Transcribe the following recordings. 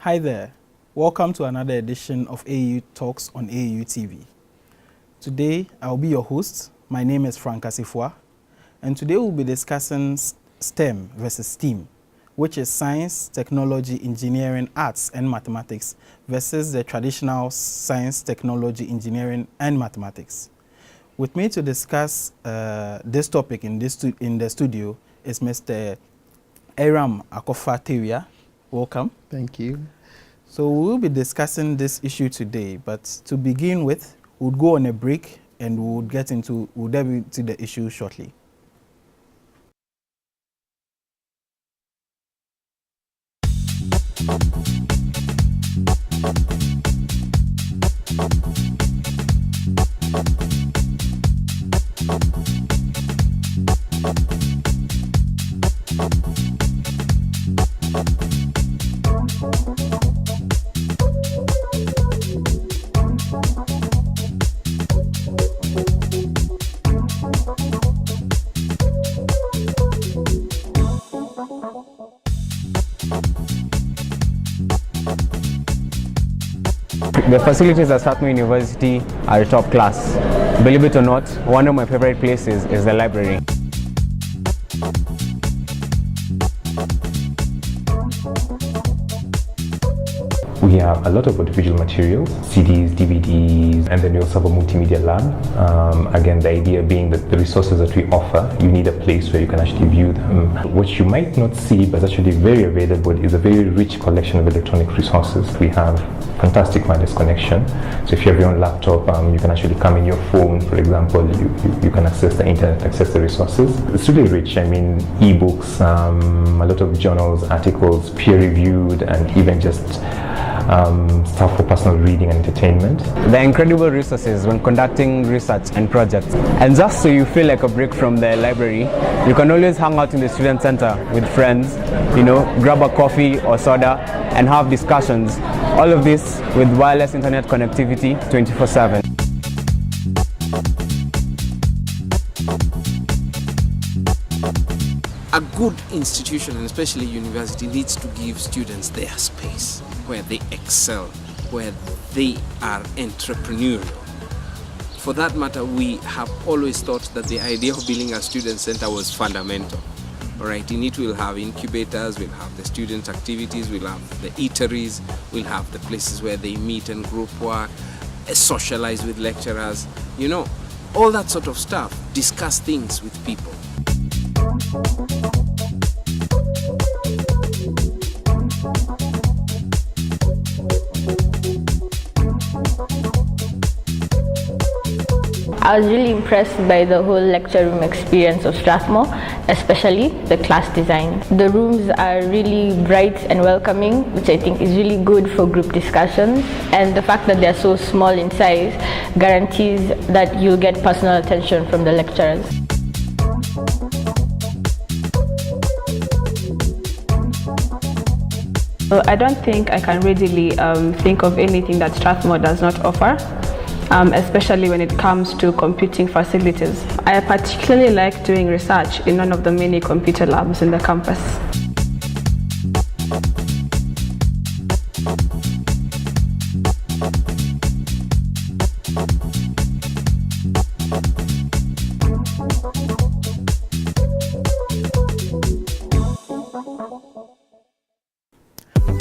Hi there, welcome to another edition of AU Talks on AU TV. Today, I'll be your host. My name is Frank Asefuah, and today we'll be discussing STEM versus STEAM, which is science, technology, engineering, arts, and mathematics versus the traditional science, technology, engineering, and mathematics. With me to discuss this topic in the studio is Mr. Eyram Akofa Tawia. Welcome. Thank you. So we'll be discussing this issue today, but to begin with, we'll go on a break and we'll delve into the issue shortly. The facilities at Strathmore University are top class. Believe it or not, one of my favorite places is the library. We have a lot of audiovisual materials, CDs, DVDs, and then we also have a multimedia lab. Again, the idea being that the resources that we offer, you need a place where you can actually view them. What you might not see, but actually very available, is a very rich collection of electronic resources. We have fantastic wireless connection. So if you have your own laptop, you can actually come in your phone, for example, you can access the internet, access the resources. It's really rich. I mean, ebooks, a lot of journals, articles, peer-reviewed, and even just stuff for personal reading and entertainment. There are incredible resources when conducting research and projects. And just so you feel like a break from the library, you can always hang out in the student center with friends, grab a coffee or soda and have discussions. All of this with wireless internet connectivity 24/7. A good institution, and especially university, needs to give students their space where they excel, where they are entrepreneurial. For that matter, we have always thought that the idea of building a student center was fundamental. All right, in it we'll have incubators, we'll have the student activities, we'll have the eateries, we'll have the places where they meet and group work, socialize with lecturers, all that sort of stuff, discuss things with people. I was really impressed by the whole lecture room experience of Strathmore, especially the class design. The rooms are really bright and welcoming, which I think is really good for group discussions, and the fact that they're so small in size guarantees that you'll get personal attention from the lecturers. I don't think I can readily think of anything that Strathmore does not offer. Especially when it comes to computing facilities. I particularly like doing research in one of the many computer labs in the campus.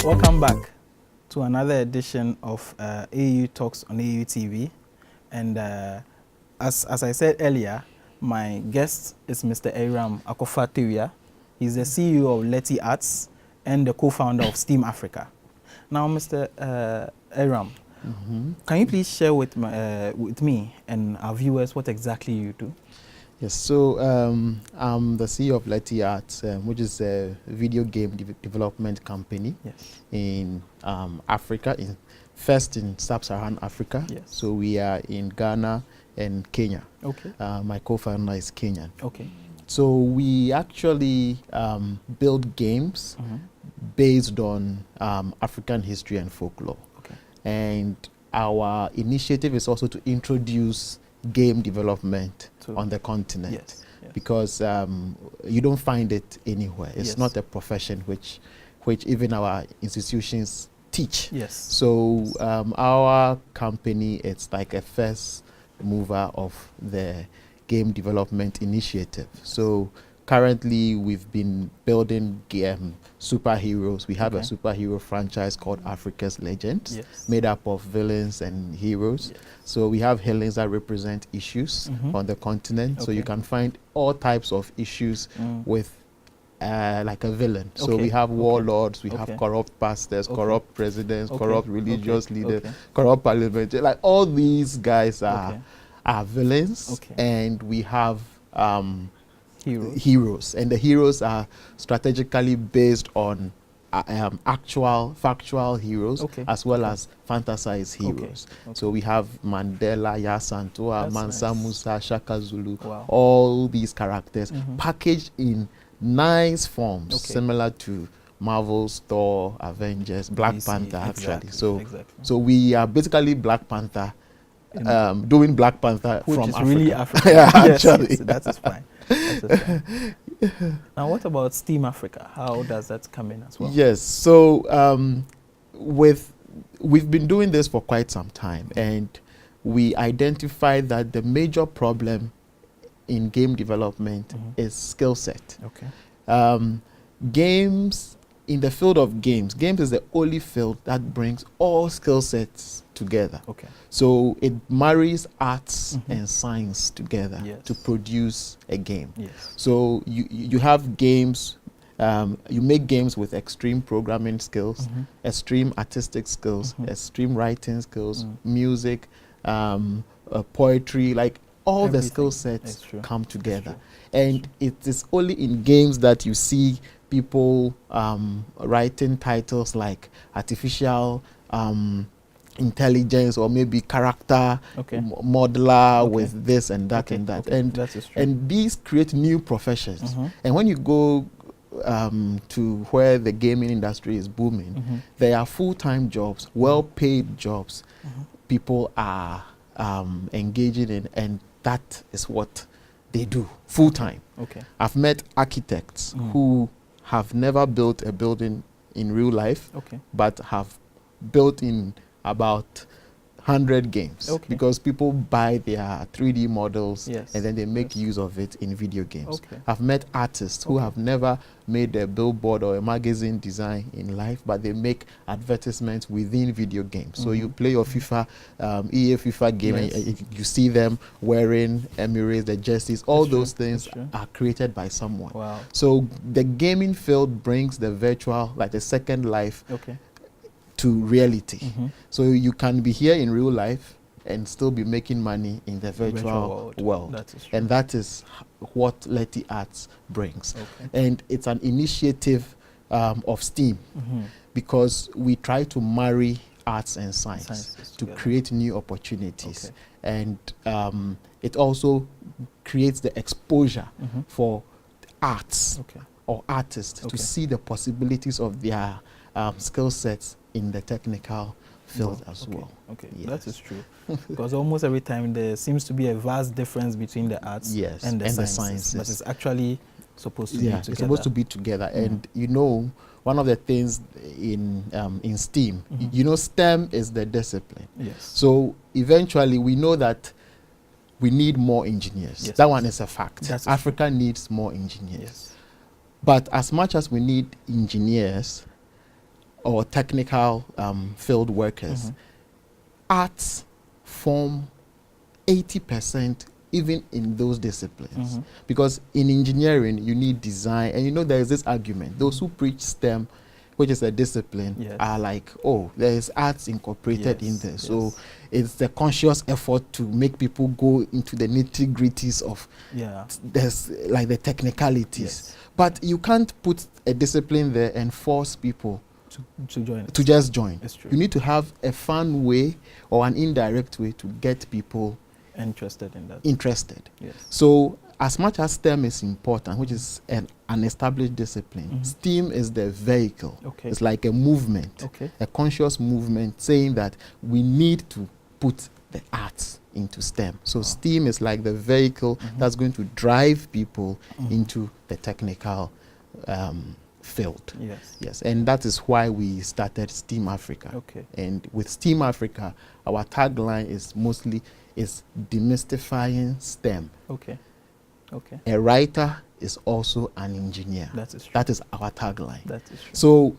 Welcome back to another edition of AU Talks on AU TV. And as I said earlier, my guest is Mr. Eyram Akofa Tawia. He's the CEO of Leti Arts and the co-founder of STEAM Africa. Now, Mr. Eyram, can you please share with me and our viewers what exactly you do? Yes, so I'm the CEO of Leti Arts, which is a video game development company in Africa, first in Sub-Saharan Africa. Yes. So we are in Ghana and Kenya. Okay. My co-founder is Kenyan. Okay. So we actually build games based on African history and folklore. Okay. And our initiative is also to introduce game development on the continent. Yes. Because you don't find it anywhere. It's not a profession which even our institutions teach. Yes. So our company, it's like a first mover of the game development initiative. So currently we've been building superheroes. We have a superhero franchise called Africa's Legends, made up of villains and heroes. So we have villains that represent issues on the continent. So you can find all types of issues with like a villain. So we have warlords, we have corrupt pastors, corrupt presidents, corrupt religious leaders, corrupt parliament. Like all these guys are villains, and we have heroes. And the heroes are strategically based on actual factual heroes as well as fantasized heroes. So we have Mandela, Yasantua, Mansa Musa, Shaka Zulu, all these characters packaged in nice forms, similar to Marvel's Thor, Avengers, Black Panther actually. So we are basically Black Panther, doing Black Panther which from is Africa. really Africa. Actually. Yes, that is fine. That is fine. Now, what about STEAM Africa? How does that come in as well? Yes, so we've been doing this for quite some time, and we identified that the major problem in game development is skill set. Games, in the field of games is the only field that brings all skill sets together. So it marries arts and science together to produce a game. So you have games, you make games with extreme programming skills, extreme artistic skills, extreme writing skills, music, poetry, like all the skill sets come together. And it is only in games that you see people writing titles like artificial intelligence, or maybe character modeler with this and that and that. And these create new professions. And when you go to where the gaming industry is booming, there are full-time jobs, well-paid jobs people are engaging in, and that is what they do full-time. I've met architects who have never built a building in real life, but have built in about 100 games because people buy their 3D models and then they make use of it in video games. I've met artists who have never made a billboard or a magazine design in life, but they make advertisements within video games. So you play your FIFA, EA FIFA game, and you see them wearing Emirates, the jerseys, all those things are created by someone. So the gaming field brings the virtual, like the second life, to reality. So you can be here in real life and still be making money in the virtual world. And that is what Leti Arts brings. And it's an initiative of STEAM because we try to marry arts and science to create new opportunities. And it also creates the exposure for arts or artists to see the possibilities of their skill sets in the technical field as well. That is true. Because almost every time there seems to be a vast difference between the arts and the sciences. But it's actually supposed to be together. It's supposed to be together. And you know, one of the things in STEAM, you know, STEM is the discipline. So eventually we know that we need more engineers. That one is a fact. Africa needs more engineers. But as much as we need engineers or technical field workers, arts form 80% even in those disciplines. Because in engineering, you need design. And you know, there is this argument. Those who preach STEM, which is a discipline, are like, oh, there is arts incorporated in there. So it's the conscious effort to make people go into the nitty-gritties of there's like the technicalities. But you can't put a discipline there and force people to just join. You need to have a fun way or an indirect way to get people interested in that. So as much as STEM is important, which is an established discipline, STEAM is the vehicle. It's like a movement, a conscious movement saying that we need to put the arts into STEM. So STEAM is like the vehicle that's going to drive people into the technical field. Yes. Yes, and that is why we started STEAM Africa. Okay. And with STEAM Africa, our tagline is mostly demystifying STEM. Okay. Okay. A writer is also an engineer. That is true. That is our tagline. That is true. So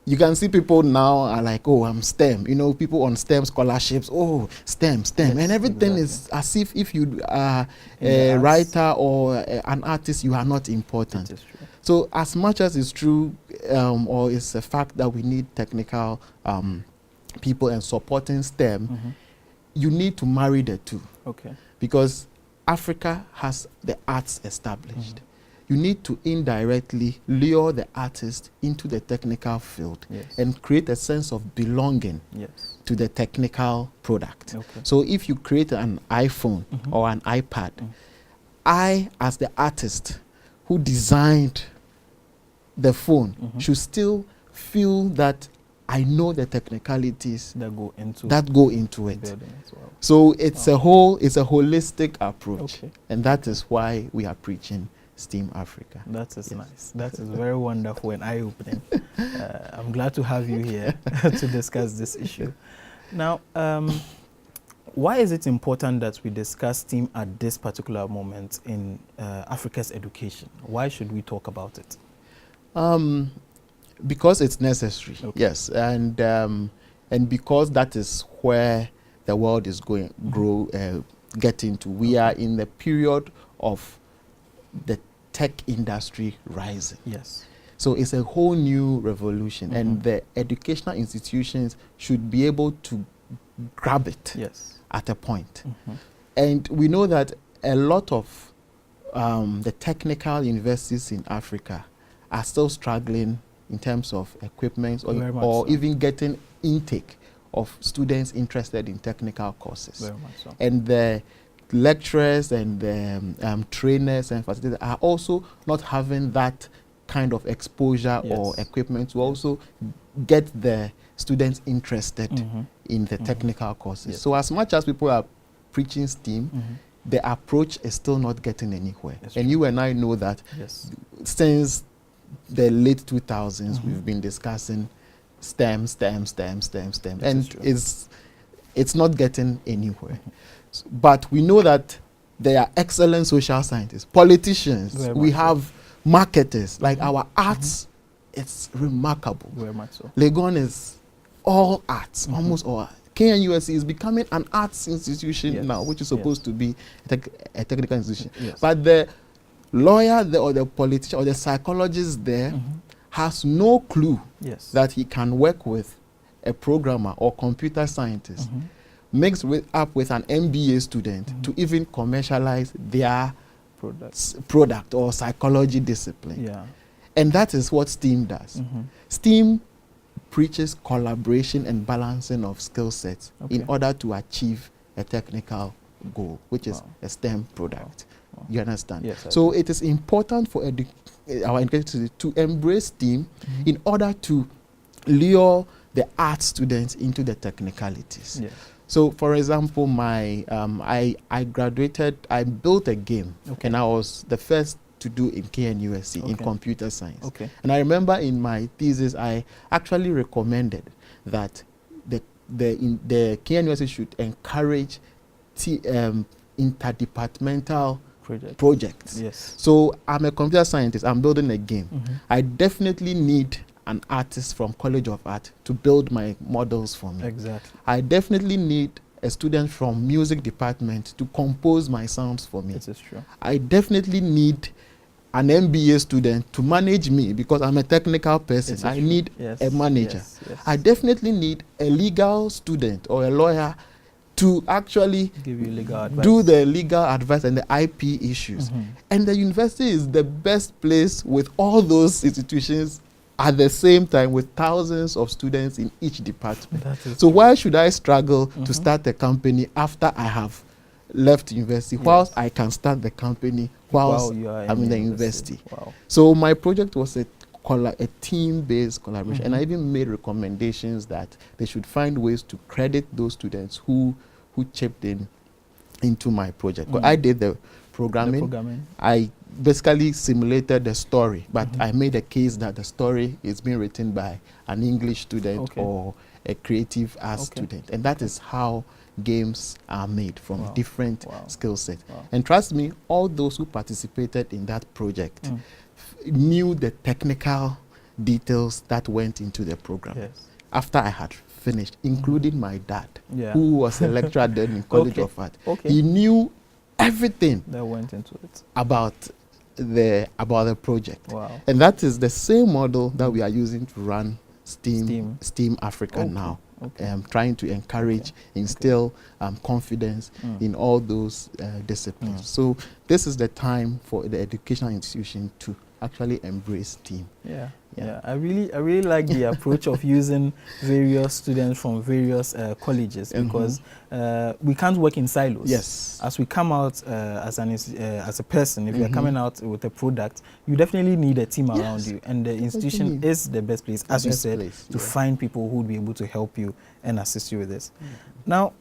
you can see people now are like, oh, I'm STEM. You know, people on STEM scholarships, oh, STEM. Yes, and everything exactly. is as if you are In a the arts. writer or an artist, you are not important. That is true. So as much as it's true, or it's a fact that we need technical people and supporting STEM, you need to marry the two. Okay. Because Africa has the arts established. You need to indirectly lure the artist into the technical field and create a sense of belonging to the technical product. Okay. So if you create an iPhone or an iPad, I, as the artist who designed the phone, should still feel that I know the technicalities that go into it. Building as well. So it's a holistic approach. Okay. And that is why we are preaching STEAM Africa. That is nice. That is very wonderful and eye-opening. I'm glad to have you here to discuss this issue. Now, why is it important that we discuss STEAM at this particular moment in Africa's education? Why should we talk about it? Because it's necessary. Okay. Yes, and because that is where the world is going getting to. We are in the period of the tech industry rising. Yes. So it's a whole new revolution, and the educational institutions should be able to grab it at a point. And we know that a lot of the technical universities in Africa are still struggling in terms of equipment or even getting intake of students interested in technical courses. Very much so. And the lecturers and the trainers and facilitators are also not having that kind of exposure or equipment to also get the students interested in the technical courses. So as much as people are preaching STEAM, the approach is still not getting anywhere. And you and I know that since the late 2000s, we've been discussing STEM, and it's not getting anywhere. But we know that there are excellent social scientists, politicians, we have marketers, like our arts, it's remarkable. Very much so. Legon is all arts, almost all. KNUSC is becoming an arts institution now, which is supposed to be a technical institution. But the lawyer or the politician or the psychologist there has no clue that he can work with a programmer or computer scientist mixed up with an MBA student to even commercialize their product or psychology discipline. And that is what STEAM does. STEAM preaches collaboration and balancing of skill sets in order to achieve a technical goal, which is a STEM product. You understand? Yes, so it is important for our educators to embrace STEAM in order to lure the art students into the technicalities. So, for example, I graduated, I built a game, and I was the first to do in KNUSC in computer science. And I remember in my thesis, I actually recommended that the KNUSC should encourage interdepartmental projects. So I'm a computer scientist, I'm building a game. I definitely need an artist from College of Art to build my models for me. I definitely need a student from music department to compose my sounds for me. This is true. I definitely need an MBA student to manage me because I'm a technical person. I need a manager. I definitely need a legal student or a lawyer to actually give you legal advice. Do the legal advice and the IP issues. And the university is the best place with all those institutions at the same time with thousands of students in each department. So why should I struggle to start a company after I have left university, whilst I can start the company whilst I'm in the university? So my project was a team-based collaboration, and I even made recommendations that they should find ways to credit those students who chipped into my project. I did the programming. I basically simulated the story, but I made a case that the story is being written by an English student or a creative arts student, and that is how games are made from different skill sets. And trust me, all those who participated in that project knew the technical details that went into the program. After I had finished, including my dad, who was a lecturer then in College of Art. He knew everything that went into it about the project. And that is the same model that we are using to run STEAM Africa now. Trying to encourage, instill confidence in all those disciplines. So this is the time for the educational institution to actually embrace STEAM. I really like the approach of using various students from various colleges, because we can't work in silos. As we come out as a person, if you're coming out with a product, you definitely need a team around you, and the institution is the best place, as you said, to find people who would be able to help you and assist you with this. Now,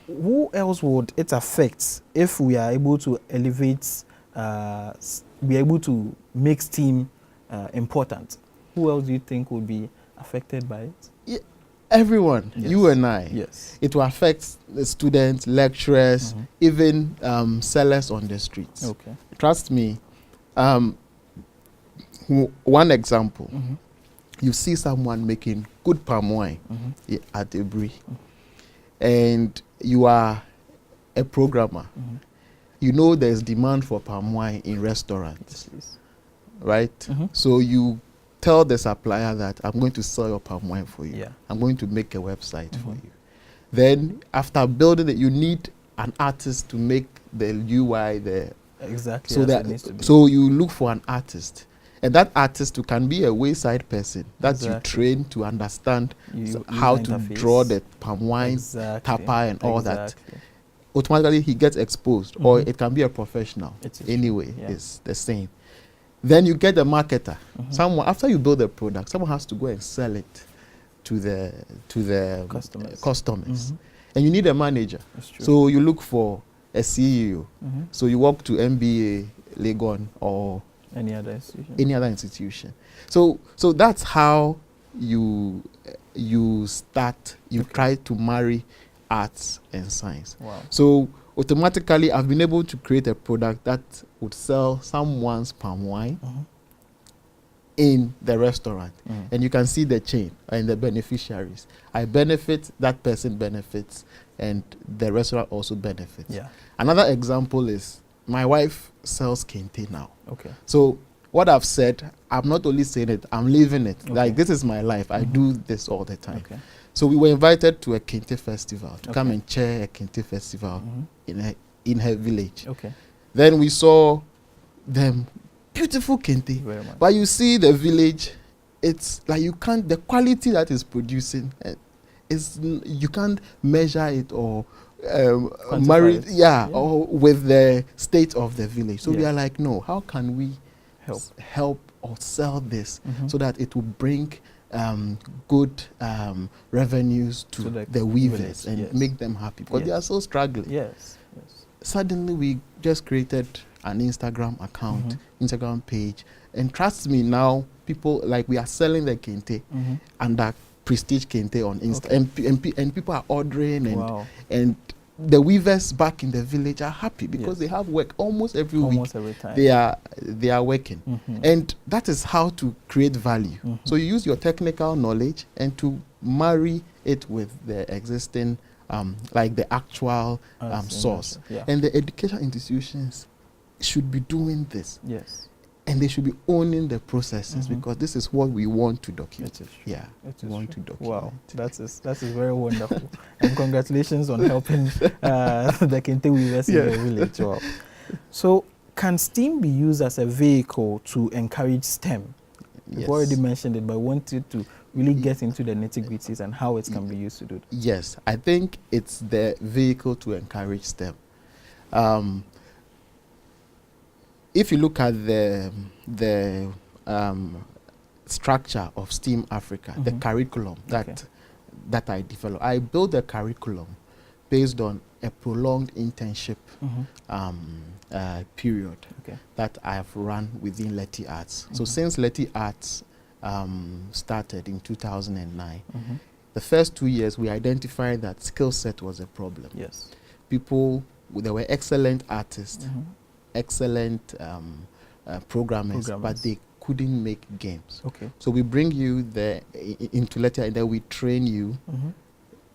who else would it affect if we are able to elevate, be able to make STEAM important? Who else do you think would be affected by it? Everyone, you and I. It will affect the students, lecturers, even sellers on the streets. Trust me. One example, you see someone making good palm wine at a brewery, and you are a programmer. You know there's demand for palm wine in restaurants, right? So you tell the supplier that I'm going to sell your palm wine for you. I'm going to make a website for you. Then after building it, you need an artist to make the UI there. So you look for an artist. And that artist who can be a wayside person that you train to understand how to draw the palm wine, tapa and all that. Automatically he gets exposed, or it can be a professional. Anyway, it's the same. Then you get the marketer. Someone, after you build a product, someone has to go and sell it to the customers. And you need a manager. So you look for a CEO. So you walk to MBA, Legon, or any other institution. So that's how you try to marry arts and science. So automatically I've been able to create a product that would sell someone's palm wine in the restaurant. And you can see the chain and the beneficiaries. I benefit, that person benefits, and the restaurant also benefits. Another example is my wife sells kente now. So what I've said, I'm not only saying it, I'm living it. Like, this is my life. I do this all the time. So we were invited to a kente festival, to come and chair a kente festival in her village. Then we saw them, beautiful kente. But you see the village, it's like the quality that is producing, you can't measure it or marry it, or with the state of the village. So we are like, no, how can we help or sell this so that it will bring good revenues to the weavers and make them happy, because they are so struggling. Suddenly we just created an Instagram account, Instagram page, and trust me, now people, like, we are selling the kente under Prestige Kente on Insta, and people are ordering, and the weavers back in the village are happy because they have work almost every week. Every time they are working, and that is how to create value. So you use your technical knowledge and to marry it with the existing, like the actual source. And the education institutions should be doing this. And they should be owning the processes, because this is what we want to document. We want to document. Wow, that is very wonderful. And congratulations on helping the Kente weavers in the village. Wow. So, can STEAM be used as a vehicle to encourage STEM? You've already mentioned it, but I wanted to really get into the nitty-gritties and how it can be used to do that. Yes, I think it's the vehicle to encourage STEM. If you look at the structure of STEAM Africa, the curriculum that I developed, I built a curriculum based on a prolonged internship period that I have run within Leti Arts. So since Leti Arts started in 2009, the first 2 years we identified that skill set was a problem. Yes. People, there were excellent artists, excellent programmers, but they couldn't make games. Okay. So we bring you there into Leti, and then we train you,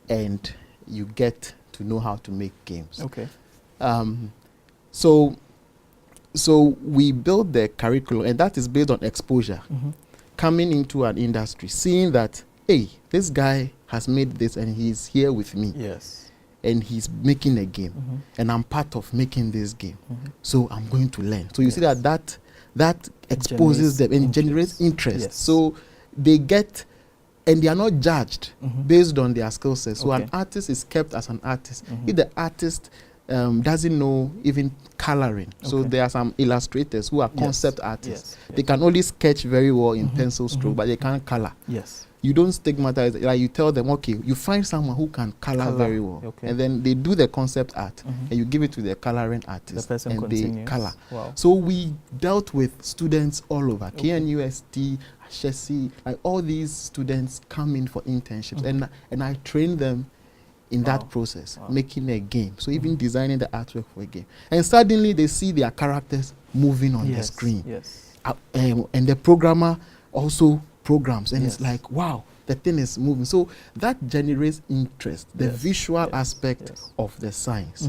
and you get to know how to make games. Okay. So we build the curriculum, and that is based on exposure. Coming into an industry, seeing that, hey, this guy has made this and he's here with me. Yes. And he's making a game, and I'm part of making this game. So I'm going to learn. So you see that exposes them and generates interest. Yes. So they get, and they are not judged based on their skill set. So an artist is kept as an artist. If the artist doesn't know even coloring, so there are some illustrators who are concept artists. They can only sketch very well in pencil stroke, but they can't color. Yes. You don't stigmatize, like you tell them, okay, you find someone who can color very well, and then they do the concept art, and you give it to the coloring artist, and they color. Wow. So we dealt with students all over, KNUST, Ashesi, like all these students come in for internships, and I train them in that process, making a game. So even designing the artwork for a game. And suddenly they see their characters moving on the screen. Yes. And the programmer also programs, and it's like, wow, the thing is moving. So that generates interest. The visual aspect of the science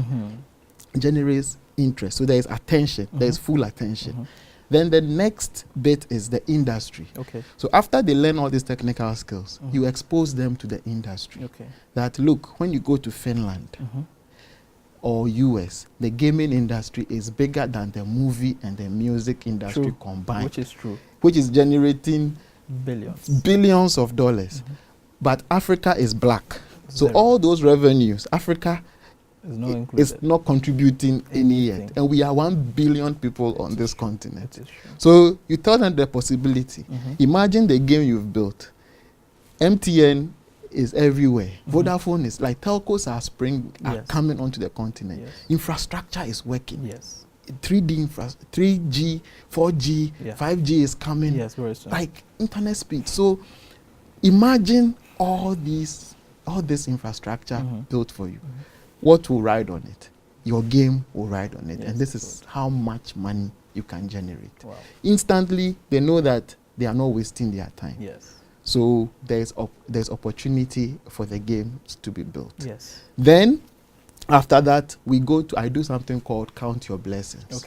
generates interest. So there is attention, there is full attention. Then the next bit is the industry. Okay. So after they learn all these technical skills, you expose them to the industry. Okay. That look, when you go to Finland or US, the gaming industry is bigger than the movie and the music industry combined. Which is true. Which is generating billions of dollars. But Africa is black. So all those revenues, Africa is not contributing any yet. And we are 1 billion people on this continent. So you tell them the possibility. Imagine the game you've built. MTN is everywhere. Vodafone is like telcos are coming onto the continent. Infrastructure is working. 3D 3G, 4G, 5G is coming. Very soon. Like internet speed. So imagine all this infrastructure built for you. What will ride on it? Your game will ride on it. And this is how much money you can generate. Wow. Instantly, they know that they are not wasting their time. So there's opportunity for the games to be built. Then after that, I do something called Count Your Blessings.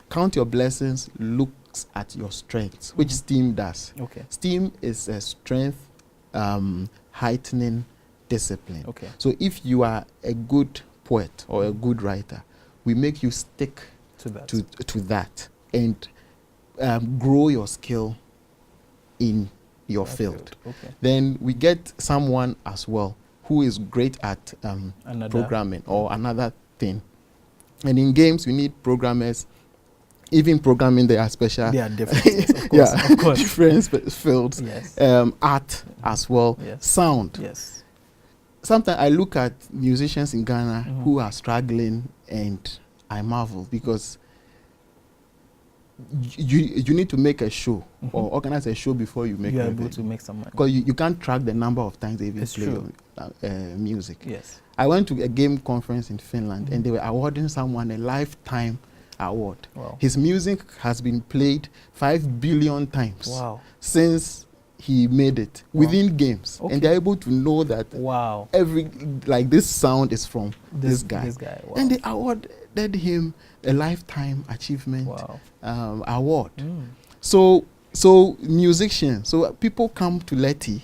Count Your Blessings looks at your strengths, which STEAM does. STEAM is a strength heightening discipline. So if you are a good poet or a good writer, we make you stick to that and grow your skill in your field. Then we get someone as well who is great at programming or another thing. And in games, we need programmers. Even programming, they are special. They are different, of course. Of course. Different fields. Art as well. Sound. Sometimes I look at musicians in Ghana who are struggling, and I marvel because you need to make a show or organize a show before you make. You are able to make some money because you can't track the number of times they even play music. I went to a game conference in Finland, and they were awarding someone a lifetime award. His music has been played 5 billion times since he made it within games, and they're able to know that this sound is from this guy. And they awarded him a lifetime achievement award. So musicians, so people come to Leti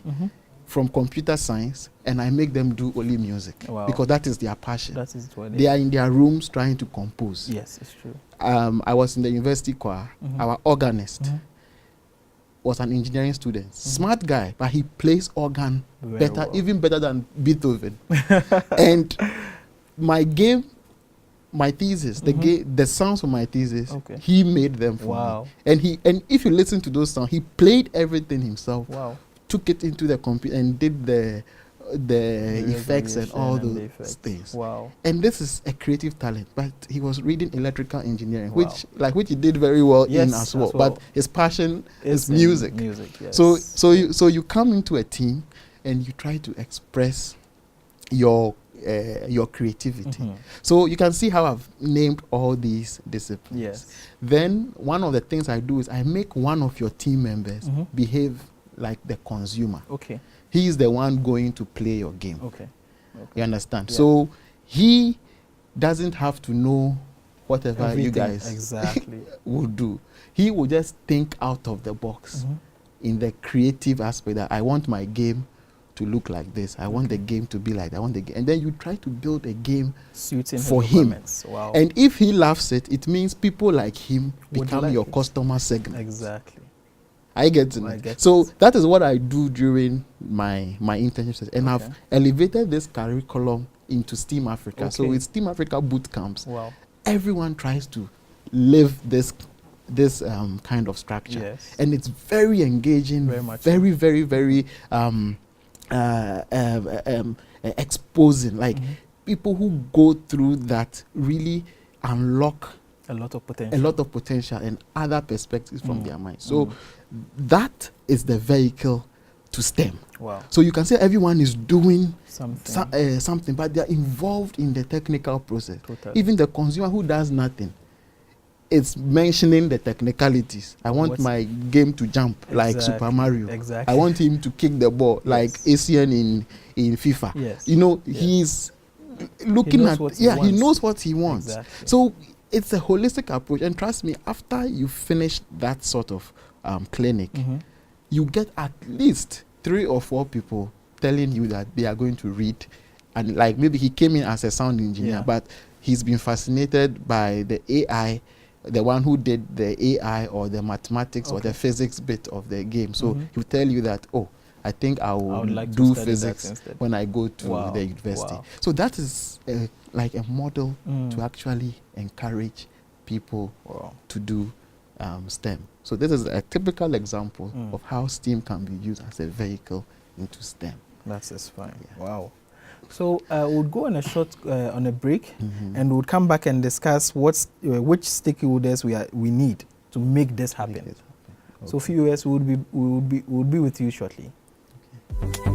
from computer science, and I make them do only music because that is their passion. That is what they are in their rooms trying to compose. Yes, it's true. I was in the university choir. Our organist was an engineering student. Smart guy, but he plays organ even better than Beethoven. And my thesis, the sounds of my thesis, he made them for me. And if you listen to those sounds, he played everything himself. Took it into the computer and did the effects and all and those things. Wow. And this is a creative talent, but he was reading electrical engineering, Wow. which he did very well Yes, in as well. But his passion is in music. Yes. So you come into a team and you try to express your creativity. So you can see how I've named all these disciplines. Yes. Then one of the things I do is I make one of your team members behave like the consumer. Okay. He is the one going to play your game. Okay. You understand? Yeah. So he doesn't have to know whatever Everything you guys exactly will do. He will just think out of the box in the creative aspect that I want my game to look like this. I want the game to be like that. I want the game. And then you try to build a game suiting for him. Wow. And if he loves it, it means people like him Would become like your it. customer segment. Exactly. I get it. So that is what I do during my internship. And I've elevated this curriculum into STEAM Africa. So with STEAM Africa boot camps, everyone tries to live this kind of structure. Yes. And it's very engaging, Very much very, very, very exposing. Like people who go through that really unlock a lot of potential and other perspectives from their mind. So that is the vehicle to STEM. Wow. So you can say everyone is doing something, but they are involved in the technical process. Totally. Even the consumer who does nothing, it's mentioning the technicalities. I want my game to jump like Super Mario. Exactly. I want him to kick the ball like Asian in FIFA. Yes. You know, he's looking he knows what he wants. Exactly. So it's a holistic approach. And trust me, after you finish that sort of clinic, you get at least 3 or 4 people telling you that they are going to read. And like maybe he came in as a sound engineer, but he's been fascinated by the AI, the one who did the AI or the mathematics or the physics bit of the game. So he'll tell you that, oh, I think I would like do physics when I go to the university. So that is like a model to actually encourage people to do STEM. So this is a typical example of how STEAM can be used as a vehicle into STEM. That's just fine. Yeah. Wow. So we'll go on a short on a break, and we'll come back and discuss which stakeholders we need to make this happen. So viewers, we'll be with you shortly. Okay.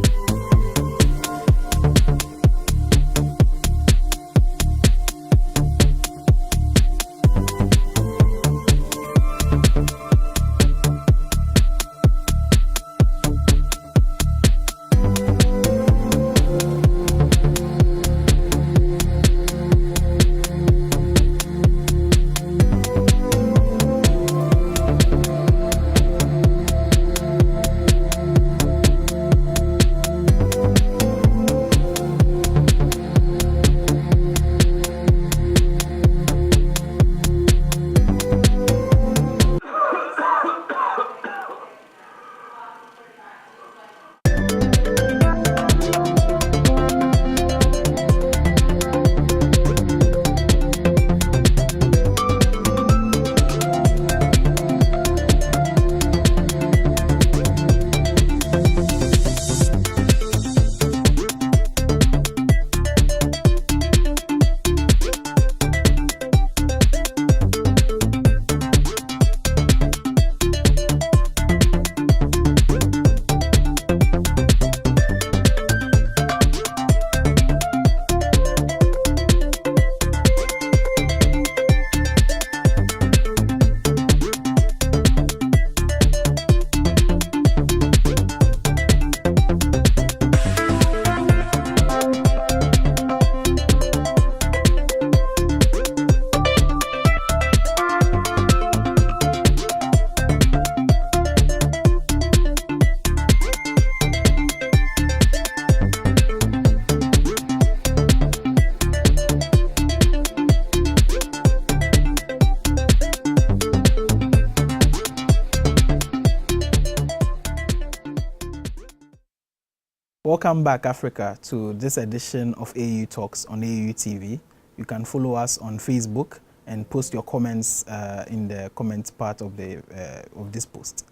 Welcome back, Africa, to this edition of AU Talks on AU TV. You can follow us on Facebook and post your comments in the comments part of this post.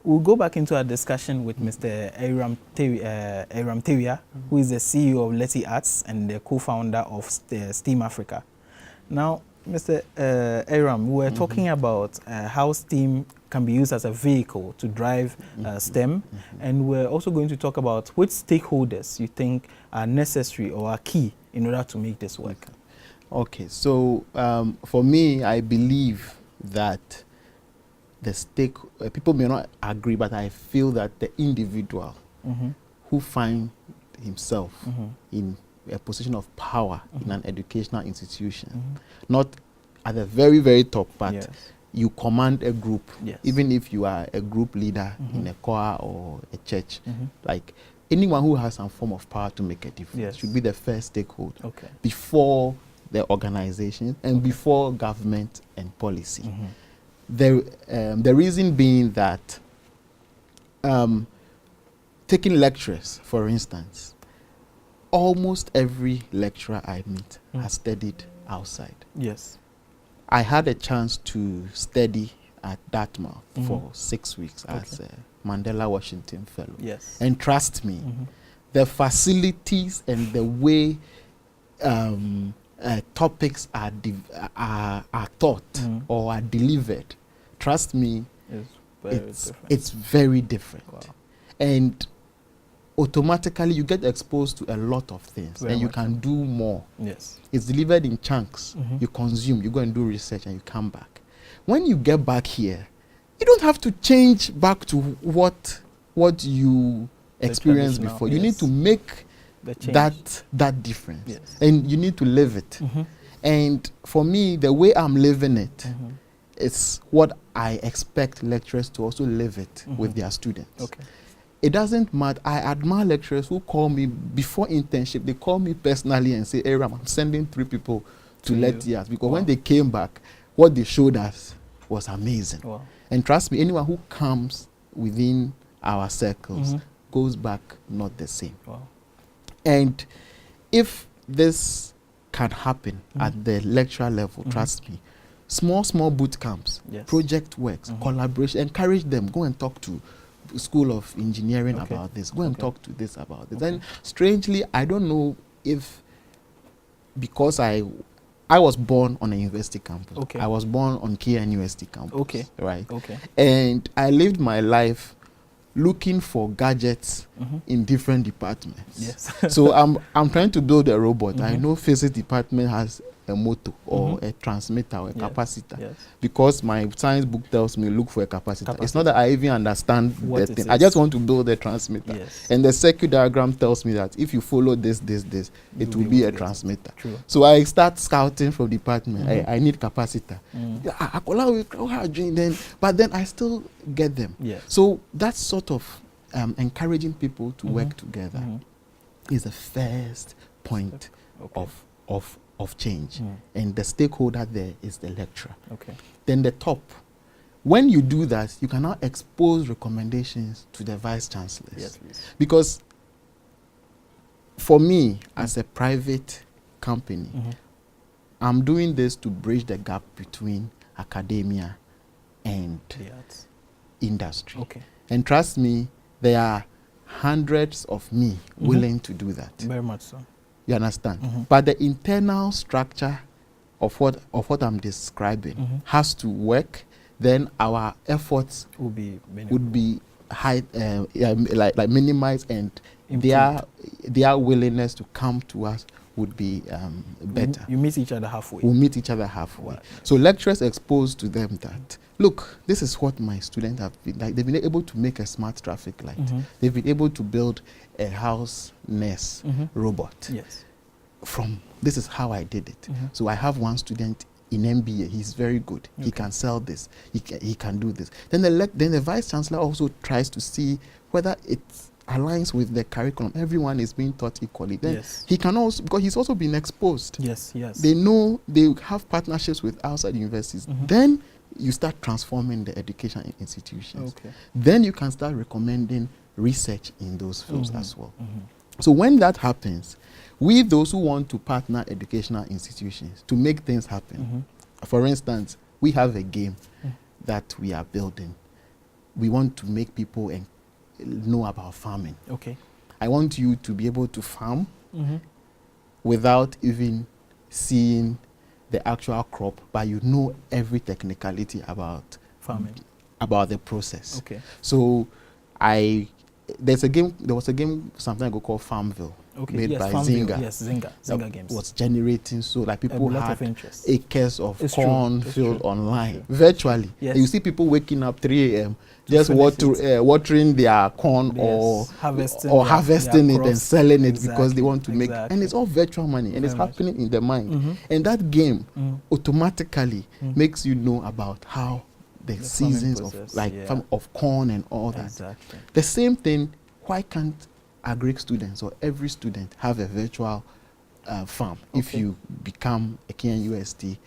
We'll go back into our discussion with Mr. Eyram Tawia, who is the CEO of Leti Arts and the co-founder of STEAM Africa. Now, Mr. Eyram, we were talking about how STEAM can be used as a vehicle to drive STEM, and we're also going to talk about which stakeholders you think are necessary or are key in order to make this work. Okay, so for me, I believe that the people may not agree, but I feel that the individual who finds himself in a position of power in an educational institution, not at the very, very top, but you command a group, even if you are a group leader in a choir or a church, like anyone who has some form of power to make a difference should be the first stakeholder before the organization and before government and policy. The reason being that taking lecturers, for instance, almost every lecturer I meet has studied outside. Yes. I had a chance to study at Dartmouth for 6 weeks as a Mandela Washington Fellow. Yes. And trust me, the facilities and the way topics are taught or are delivered, trust me, it's very different. Wow. And automatically you get exposed to a lot of things and you can do more. Yes. It's delivered in chunks. You consume, you go and do research and you come back. When you get back here, you don't have to change back to what you experienced before. You need to make that difference. Yes. And you need to live it. And for me, the way I'm living it, it's what I expect lecturers to also live it with their students. Okay. It doesn't matter. I admire lecturers who call me before internship. They call me personally and say, Eyram, I'm sending 3 people to Leti Arts, because when they came back, what they showed us was amazing. Wow. And trust me, anyone who comes within our circles goes back not the same. Wow. And if this can happen at the lecturer level, trust me, small boot camps, project works, collaboration, encourage them, go and talk to School of Engineering about this, go and talk to this about this. And strangely, I don't know if, because I was born on a university campus. I was born on KNUST campus. Right. And I lived my life looking for gadgets in different departments. Yes. So I'm trying to build a robot. I know physics department has a motor or a transmitter or a capacitor, because my science book tells me look for a capacitor. It's not that I even understand the thing. I just want to build a transmitter. And the circuit diagram tells me that if you follow this, it will be a transmitter. True. So I start scouting from department. I need capacitor. But then I still get them. So that sort of encouraging people to work together is the first point of change. And the stakeholder there is the lecturer. Then the top. When you do that, you can now expose recommendations to the vice chancellors. Yes, please. Because for me, as a private company, I'm doing this to bridge the gap between academia and industry. And trust me, there are hundreds of me willing to do that. Very much so. You understand? But the internal structure of what I'm describing has to work. Then our efforts would be high, like minimized, and their willingness to come to us would be better. You meet each other halfway. We'll meet each other halfway. Right. So lecturers expose to them that, look, this is what my students have been like. They've been able to make a smart traffic light. They've been able to build a house nurse robot. Yes. This is how I did it. So I have one student in MBA. He's very good. He can sell this. He can do this. Then the vice chancellor also tries to see whether it aligns with the curriculum. Everyone is being taught equally. Then he can also, because he's also been exposed. Yes. They know, they have partnerships with outside universities. Then you start transforming the education institutions. Then you can start recommending research in those fields as well. So when that happens, we, those who want to partner educational institutions to make things happen, for instance, we have a game that we are building. we want to make people know about farming. Okay. I want you to be able to farm without even seeing the actual crop, but you know every technicality about farming, about the process. Okay. So there was a game something ago called Farmville, made by Farmville. Zynga. Yes, Zynga games. Was generating, so like people had acres of it's cornfield online virtually. Yes. You see people waking up 3 a.m. just watering their corn or harvesting it and selling it because they want to make, and it's all virtual money, and it's happening in the mind. And that game automatically makes you know about how the seasons of corn and all that. The same thing. Why can't agric students or every student have a virtual farm if you become a Kenyan UST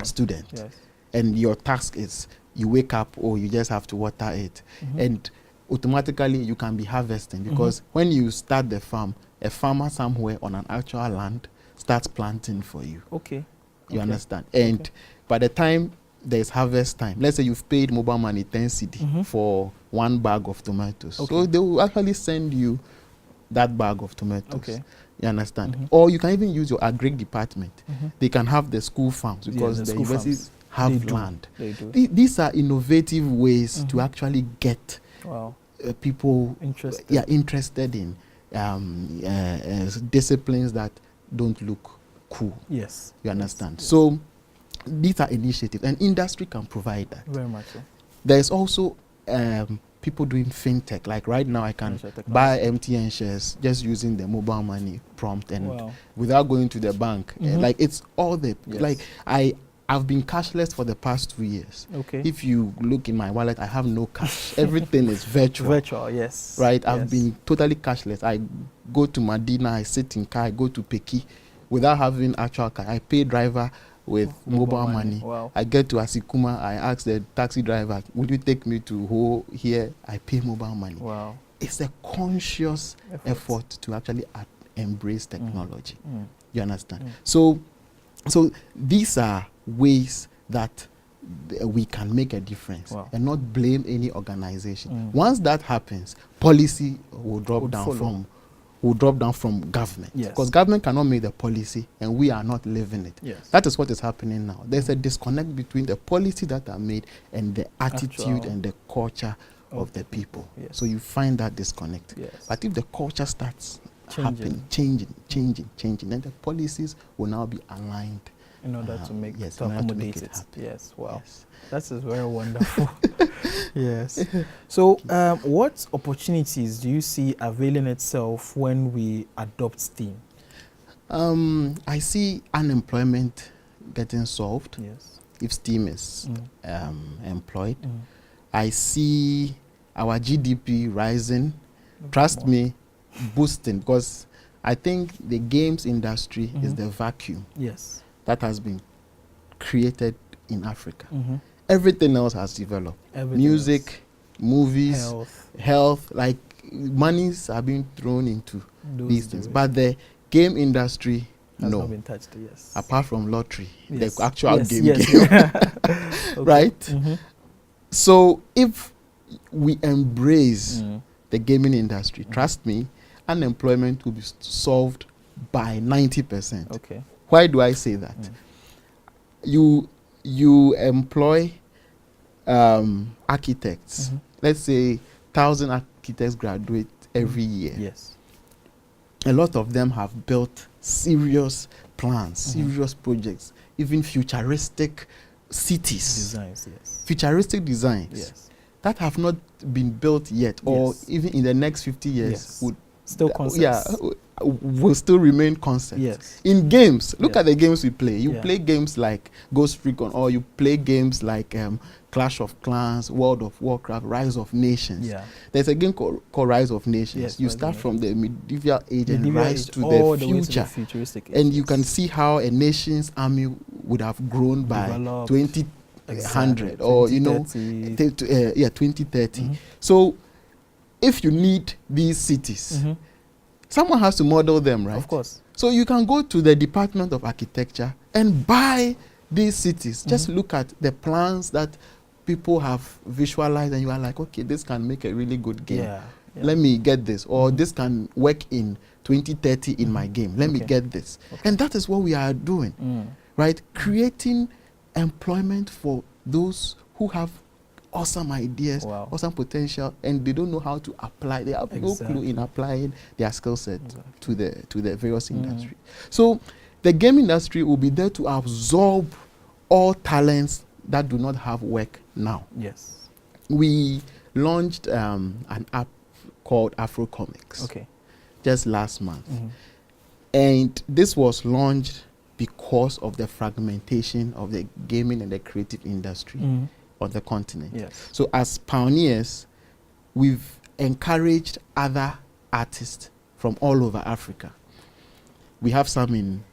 student? Yes. And your task is you wake up or you just have to water it, and automatically you can be harvesting, because when you start the farm, a farmer somewhere on an actual land starts planting for you. Okay. You understand? And by the time there's harvest time, let's say you've paid mobile money 10 cedi for 1 bag of tomatoes. So they will actually send you that bag of tomatoes. Okay. You understand? Or you can even use your agric department. They can have the school farms, because the universities have land. These are innovative ways to actually get people interested in disciplines that don't look cool. Yes. You understand? Yes. So these are initiatives, and industry can provide that. Very much so. There's also people doing fintech. Like right now, I can buy MTN shares just using the mobile money prompt and without going to the bank. Like it's all the like I've been cashless for the past 2 years. Okay. If you look in my wallet, I have no cash. Everything is virtual. Virtual, yes. Right. Yes. I've been totally cashless. I go to Medina, I sit in car, I go to Peki without having actual car. I pay driver with mobile money. Wow. I get to Asikuma, I ask the taxi driver, would you take me to here? I pay mobile money. Wow. It's a conscious effort to actually embrace technology. You understand? So these are ways that we can make a difference and not blame any organization. Once that happens, policy will drop down from government. Because government cannot make the policy and we are not living it. That is what is happening now. There's a disconnect between the policy that are made and the attitude and the culture of the people. So you find that disconnect. But if the culture starts changing, then the policies will now be aligned in order to make to accommodate it. Yes, wow. That is very wonderful. Yes. So what opportunities do you see availing itself when we adopt STEAM? I see unemployment getting solved if STEAM is employed. I see our GDP rising, trust me, boosting, because I think the games industry is the vacuum that has been created in Africa. Everything else has developed. Music, movies, health, like monies are being thrown into these things. But the game industry has not been touched, apart from lottery, the actual game. Right? So if we embrace the gaming industry, trust me, unemployment will be solved by 90%. Okay. Why do I say that? You employ architects. Let's say 1,000 architects graduate every year. Yes. A lot of them have built serious plans, serious projects, even futuristic cities. Futuristic designs that have not been built yet, or even in the next 50 years would still concepts. Will still remain concepts. In games, look at the games we play. You play games like Ghost Recon, or you play games like Clash of Clans, World of Warcraft, Rise of Nations. There's a game called Rise of Nations. You start from the medieval age and rise to the future. And you can see how a nation's army would have grown by 2000 or 2030. So if you need these cities, someone has to model them, right? Of course. So you can go to the Department of Architecture and buy these cities. Just look at the plans that people have visualized and you are like, okay, this can make a really good game. Yeah. Let me get this. Or this can work in 2030 in my game. Let me get this. And that is what we are doing, right? Creating employment for those who have awesome ideas, awesome potential, and they don't know how to apply. They have no clue in applying their skill set to the various industry. So the game industry will be there to absorb all talents that do not have work now. Yes. We launched an app called Afro Comics just last month. And this was launched because of the fragmentation of the gaming and the creative industry on the continent. Yes. So as pioneers, we've encouraged other artists from all over Africa. We have some in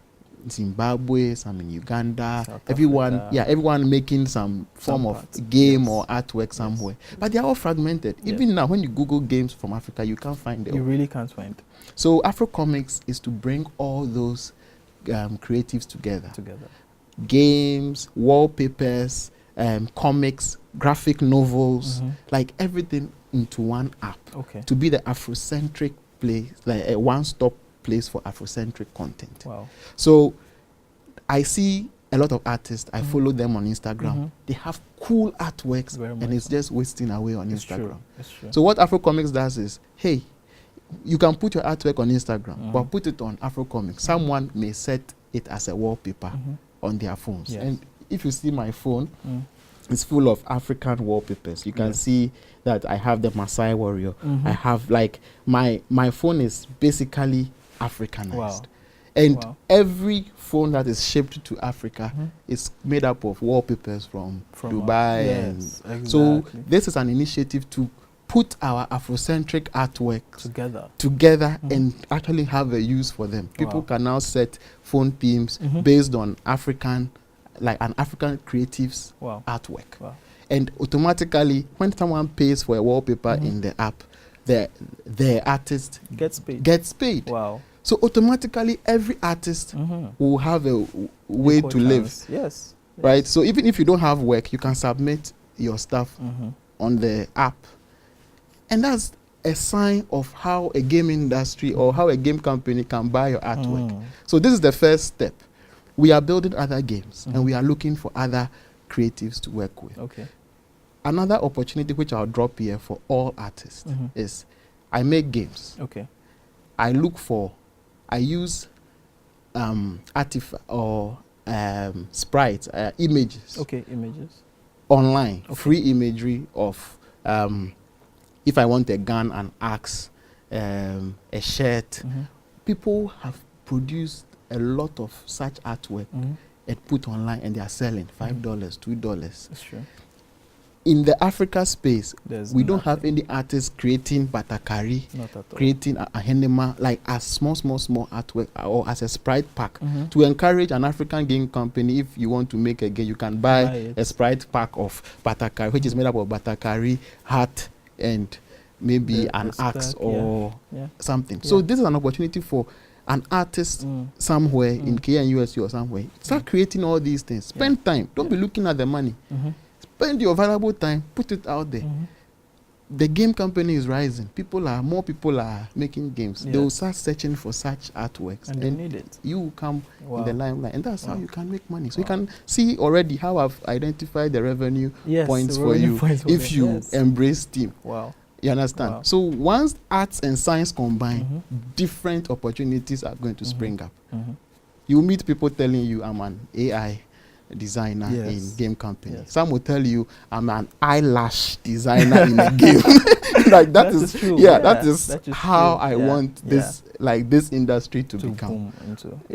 Zimbabwe, some in Uganda, everyone making some form of game or artwork somewhere. But they're all fragmented. Even now, when you Google games from Africa, you can't find them. You really can't find. So Afro Comics is to bring all those creatives together. Games, wallpapers, comics, graphic novels, like everything into one app. To be the Afrocentric place, like a one-stop place for Afrocentric content. So I see a lot of artists, I follow them on Instagram. They have cool artworks and it's just wasting away on Instagram. So what Afro Comics does is, hey, you can put your artwork on Instagram, but put it on Afro Comics. Someone may set it as a wallpaper on their phones. And if you see my phone, it's full of African wallpapers. You can see that I have the Maasai warrior. I have like, my phone is basically Africanized. And every phone that is shipped to Africa is made up of wallpapers from Dubai. So this is an initiative to put our Afrocentric artwork together and actually have a use for them. People can now set phone themes based on African, like an African creative's artwork. And automatically, when someone pays for a wallpaper in the app, the artist gets paid. So automatically, every artist will have a way to live. Right? So even if you don't have work, you can submit your stuff on the app. And that's a sign of how a game industry or how a game company can buy your artwork. So this is the first step. We are building other games and we are looking for other creatives to work with. Another opportunity which I'll drop here for all artists is I make games. I use artifact or sprites, images. Online, free imagery of if I want a gun, an axe, a shirt. People have produced a lot of such artwork and put online and they are selling $5, $2. That's true. In the Africa space, we don't have any artists creating batakari, creating a henema, like as small artwork or as a sprite pack. To encourage an African game company, if you want to make a game, you can buy a sprite pack of batakari, which is made up of batakari, hat, and maybe an axe or something. So this is an opportunity for an artist somewhere in Kenya, USA or somewhere. Start creating all these things. Spend time. Don't be looking at the money. Spend your valuable time, put it out there. The game company is rising. More people are making games. They will start searching for such artworks. And they need it. You will come in the limelight. And that's how you can make money. So you can see already how I've identified the revenue points for you if you embrace STEAM. You understand? So once arts and science combine, different opportunities are going to spring up. You meet people telling you, I'm an AI designer in game company. Some will tell you I'm an eyelash designer in a game. Like that is true. That is how I want this this industry to become.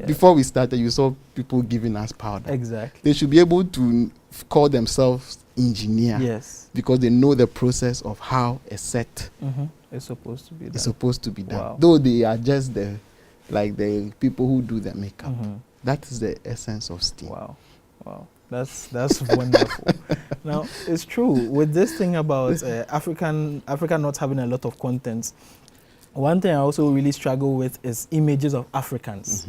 Before we started, you saw people giving us powder. They should be able to call themselves engineer because they know the process of how a set is supposed to be done. Though they are just the people who do the makeup. That is the essence of STEAM. Wow, that's wonderful. Now, it's true with this thing about Africa not having a lot of content. One thing I also really struggle with is images of Africans.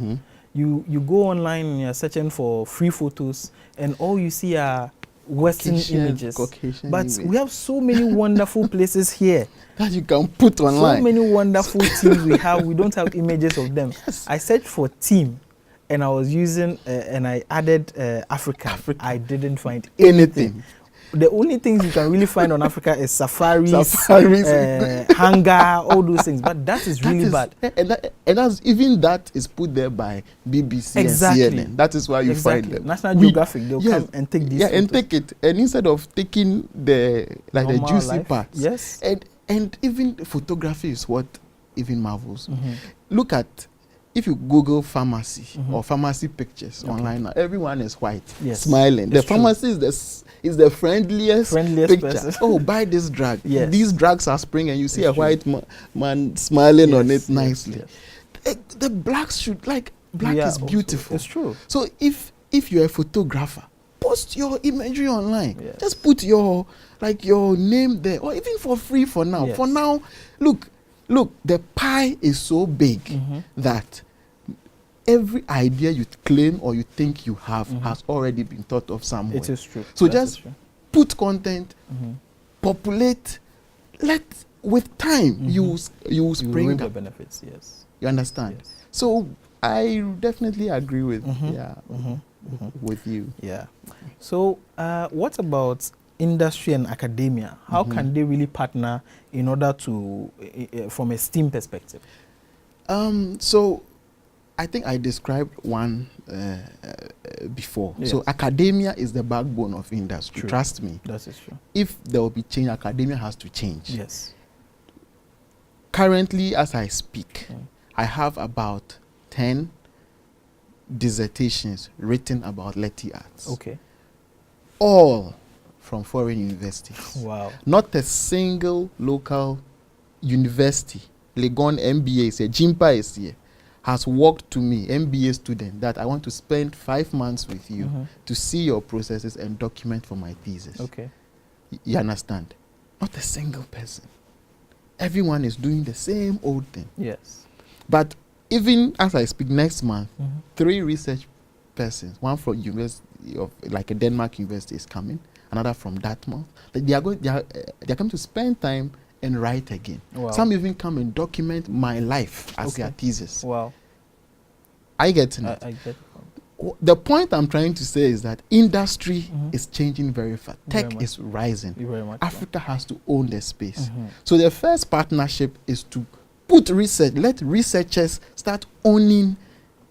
You go online and you're searching for free photos, and all you see are Western images. Caucasian But image. we have so many wonderful places here. That you can put online. So many wonderful teams we have. We don't have images of them. Yes. I searched for team, and I was using and I added Africa. I didn't find anything. The only things you can really find on Africa is safaris, hangar, all those things. But that is really bad. And that's, even that is put there by BBC and CNN. That is why you find them. National Geographic, they'll come and take these and take it. And instead of taking the juicy parts. Yes. And even photography is what even marvels. Look at, if you Google pharmacy or pharmacy pictures online now, everyone is white, smiling. The pharmacy is the friendliest picture. Person. Oh, buy this drug. Yes. These drugs are spring, and you see a white man smiling on it nicely. The blacks should, black is beautiful. It's true. So if you're a photographer, post your imagery online. Just put your name there, or even for free for now. For now, look, the pie is so big that every idea you claim or you think you have has already been thought of somewhere. It is true. So just put content, populate, with time you spring the benefits. Yes. You understand? Yes. So I definitely agree with with you. Yeah. So what about industry and academia? How can they really partner in order to, from a STEAM perspective? So I think I described one before. Yes. So academia is the backbone of industry. True. Trust me. That is true. If there will be change, academia has to change. Yes. Currently, as I speak, I have about 10 dissertations written about Leti arts. Okay. All from foreign universities. Wow. Not a single local university, Legon MBA is here, Jimpa is here, has walked to me, MBA student, that I want to spend 5 months with you to see your processes and document for my thesis. Okay. You understand? Not a single person. Everyone is doing the same old thing. Yes. But even as I speak next month, 3 research persons, one from University of, like a Denmark university is coming, another from Dartmouth. They are coming to spend time and write again. Wow. Some even come and document my life as their thesis. Wow. I get it. I get it. The point I'm trying to say is that industry is changing very fast. Tech is rising. Africa has to own the space. So the first partnership is to put research, let researchers start owning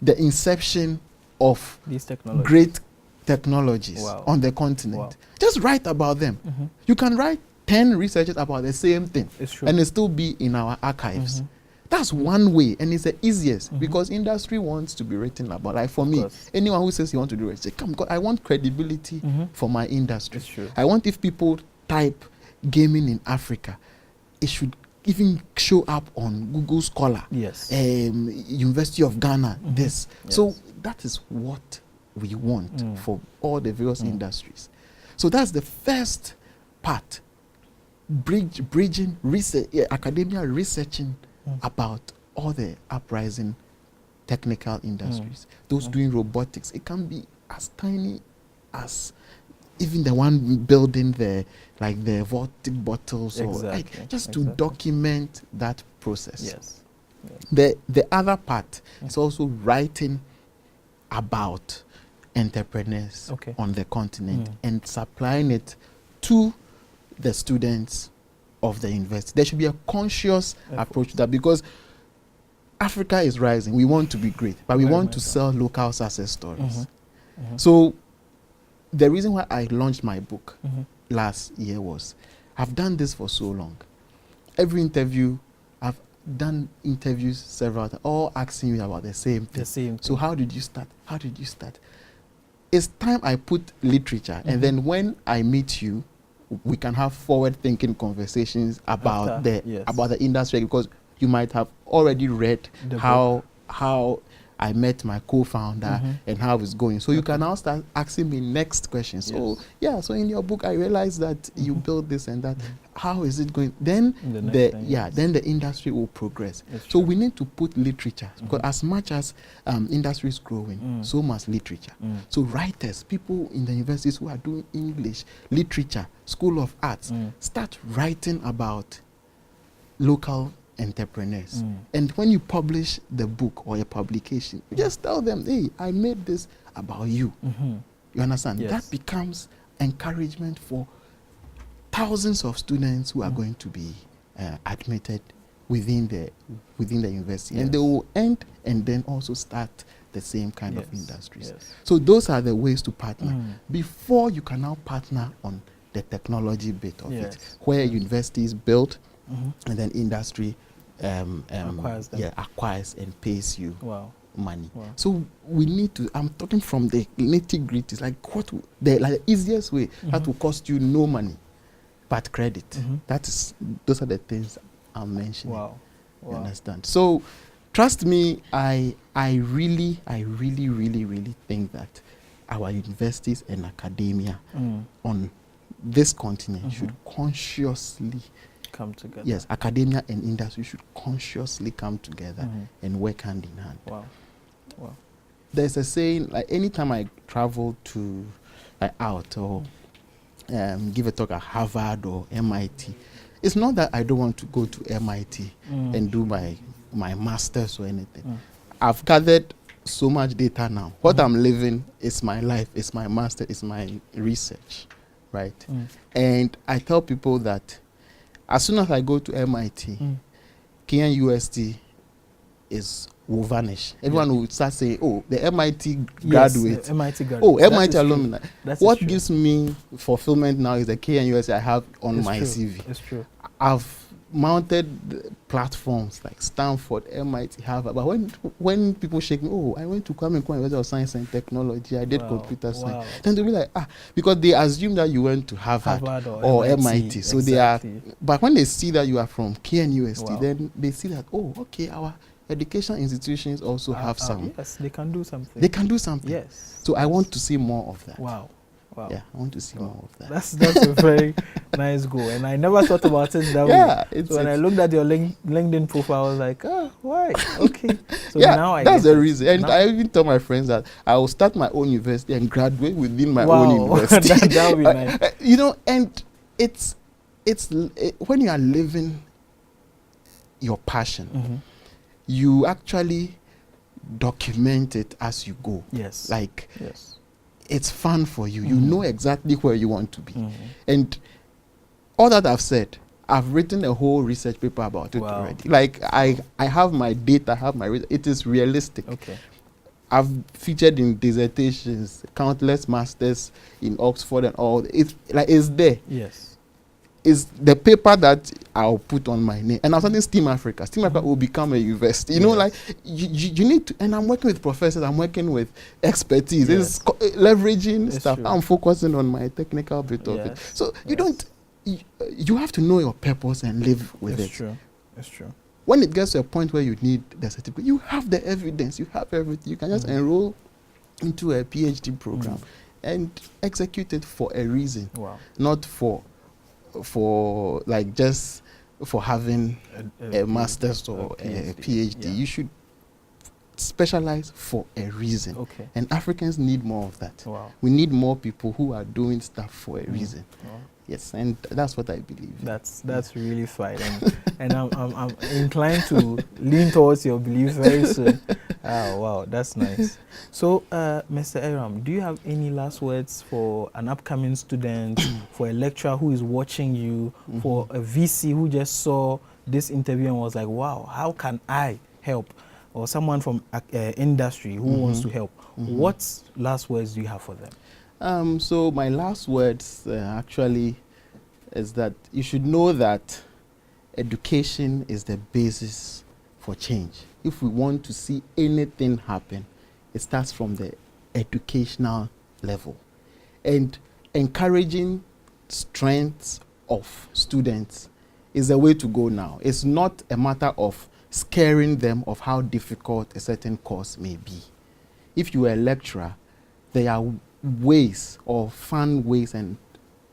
the inception of these technologies. Great technologies on the continent. Wow. Just write about them. You can write 10 researchers about the same thing, and it still be in our archives. That's one way, and it's the easiest because industry wants to be written about. Like for me, anyone who says you want to do research, come, God, I want credibility for my industry. I want, if people type gaming in Africa, it should even show up on Google Scholar. Yes. University of Ghana. This. Yes. So that is what we want for all the various industries. So that's the first part. Bridging research, academia researching about all the uprising technical industries. Those doing robotics, it can be as tiny as even the one building the vortic bottles, or just to document that process. Yes. The other part is also writing about entrepreneurs on the continent and supplying it to the students of the university. There should be a conscious approach to that, because Africa is rising. We want to be great, but we want to sell local success stories. So the reason why I launched my book last year was, I've done this for so long. Every interview, I've done interviews several times, all asking me about the same thing. So how did you start? How did you start? It's time I put literature, and then when I meet you, we can have forward-thinking conversations about the industry, because you might have already read how I met my co-founder and how it's going. So you can now start asking me next questions. So so in your book I realized that you built this and that. How is it going? Then then the industry will progress. So we need to put literature, because as much as industry is growing, so much literature. So writers, people in the universities who are doing English, literature, School of Arts, start writing about local entrepreneurs. And when you publish the book or a publication, you just tell them, hey, I made this about you. You understand? That becomes encouragement for thousands of students who are going to be admitted within the university. And they will end and then also start the same kind of industries. So those are the ways to partner. Before you can now partner on the technology bit of it, where universities build and then industry acquires and pays you money. So we need to, I'm talking from the nitty-gritty, like the easiest way that will cost you no money but credit. Those are the things I'm mentioning. You understand? So trust me, I really think that our universities and academia on this continent should consciously come together. Yes, academia and industry should consciously come together and work hand in hand. There's a saying, like anytime I travel to out or give a talk at Harvard or MIT, it's not that I don't want to go to MIT and do my master's or anything. I've gathered so much data now. What I'm living is my life, it's my master, it's my research, right? And I tell people that as soon as I go to MIT, Kenyan UST will vanish. Everyone will start saying, oh, the MIT graduate. The MIT graduate. Oh, MIT alumni. What true. gives me fulfillment now is the Kenyan UST I have on my CV. It's true. I've mounted platforms like Stanford, MIT, Harvard. But when people shake me, oh, I went to Kwame Nkrumah University of Science and Technology, I did computer science. Then they'll be like, because they assume that you went to Harvard or MIT. So they are, but when they see that you are from KNUST, then they see that, oh, okay, our education institutions also have some. Yes, they can do something. They can do something. Yes. So I want to see more of that. Wow. Yeah, I want to see more of that. That's a very nice goal, and I never thought about it that way. So when I looked at your LinkedIn profile, I was like, why? Okay. So now that's the reason. And I even tell my friends that I will start my own university and graduate within my own university. that would be nice. You know, and it's when you are living your passion, you actually document it as you go. Yes. It's fun for you. You know exactly where you want to be. And all that I've said, I've written a whole research paper about it already. Like I have my data, I have my research. It is realistic. Okay. I've featured in dissertations, countless masters in Oxford and all. It's there. Yes. Is the paper that I'll put on my name. And I'm starting Steam Africa. Steam Africa will become a university. You know, like you need to, and I'm working with professors, I'm working with expertise. It's leveraging stuff. True. I'm focusing on my technical bit of it. So you have to know your purpose and live with it. True. It's true. When it gets to a point where you need the certificate, you have the evidence, you have everything. You can just enroll into a PhD program and execute it for a reason. Not for like just for having a master's or a PhD. You should specialize for a reason. Okay. And Africans need more of that. We need more people who are doing stuff for a reason. Yes, and that's what I believe. That's really fine, and I'm inclined to lean towards your belief very soon. Wow, that's nice. So, Mr. Eyram, do you have any last words for an upcoming student, for a lecturer who is watching you, for a VC who just saw this interview and was like, wow, how can I help? Or someone from industry who wants to help. What last words do you have for them? So my last words actually is that you should know that education is the basis for change. If we want to see anything happen, it starts from the educational level. And encouraging strengths of students is the way to go now. It's not a matter of scaring them of how difficult a certain course may be. If you are a lecturer, there are ways or fun ways and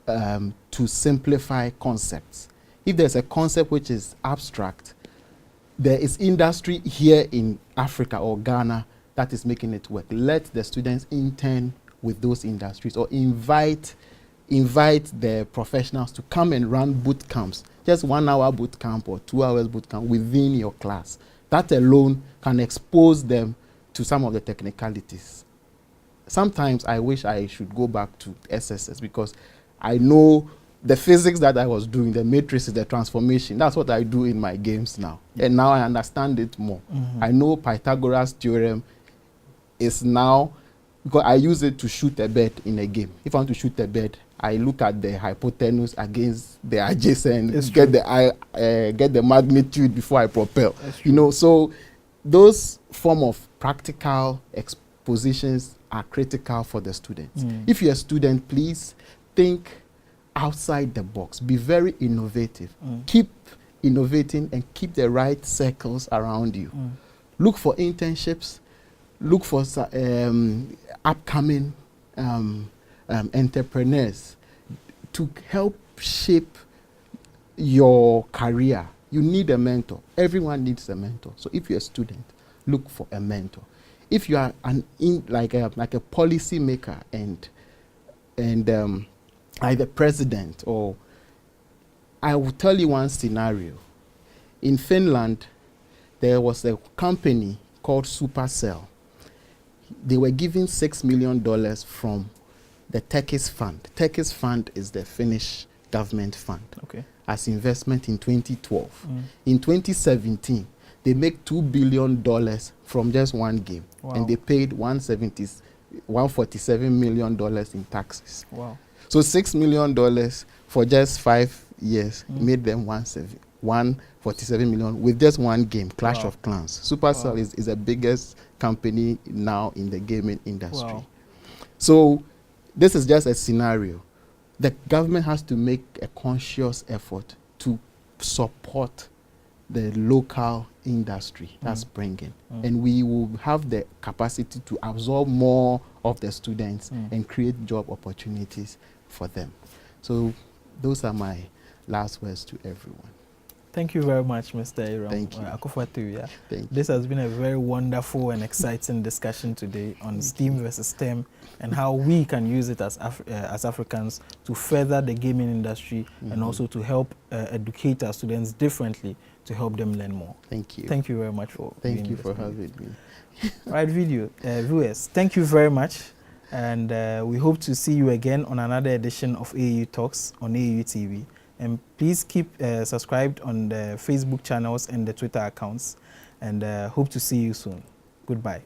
to simplify concepts. If there's a concept which is abstract, there is industry here in Africa or Ghana that is making it work. Let the students intern with those industries, or invite the professionals to come and run boot camps, just 1 hour boot camp or 2 hours boot camp within your class. That alone can expose them to some of the technicalities. Sometimes I wish I should go back to SSS, because I know the physics that I was doing, the matrices, the transformation, that's what I do in my games now. And now I understand it more. I know Pythagoras' theorem is now, because I use it to shoot a bird in a game. If I want to shoot a bird, I look at the hypotenuse against the adjacent, get the magnitude before I propel. You know, so those form of practical expositions are critical for the students. If you're a student, please think outside the box. Be very innovative. Keep innovating and keep the right circles around you. Look for internships. Look for upcoming entrepreneurs to help shape your career. You need a mentor. Everyone needs a mentor. So if you're a student, look for a mentor. If you are like a policy maker and either president, or I will tell you one scenario. In Finland, there was a company called Supercell. They were given $6 million from the Tekis Fund. Tekis Fund is the Finnish government fund, as investment in 2012. In 2017, they make $2 billion from just one game. And they paid $147 million in taxes. So $6 million for just 5 years made them $147 million with just one game, Clash of Clans. Supercell is the biggest company now in the gaming industry. So this is just a scenario. The government has to make a conscious effort to support the local industry that's bringing. And we will have the capacity to absorb more of the students and create job opportunities for them. So those are my last words to everyone. Thank you very much, Mr. Eyram. Thank you. Akofa Tawia. Thank you. This has been a very wonderful and exciting discussion today on STEAM versus STEM, and how we can use it as Africans to further the gaming industry and also to help educate our students differently to help them learn more. Thank you. Thank you very much for Thank you for having me. Right, viewers, thank you very much, and we hope to see you again on another edition of AU Talks on AU TV. And please keep subscribed on the Facebook channels and the Twitter accounts, and hope to see you soon. Goodbye.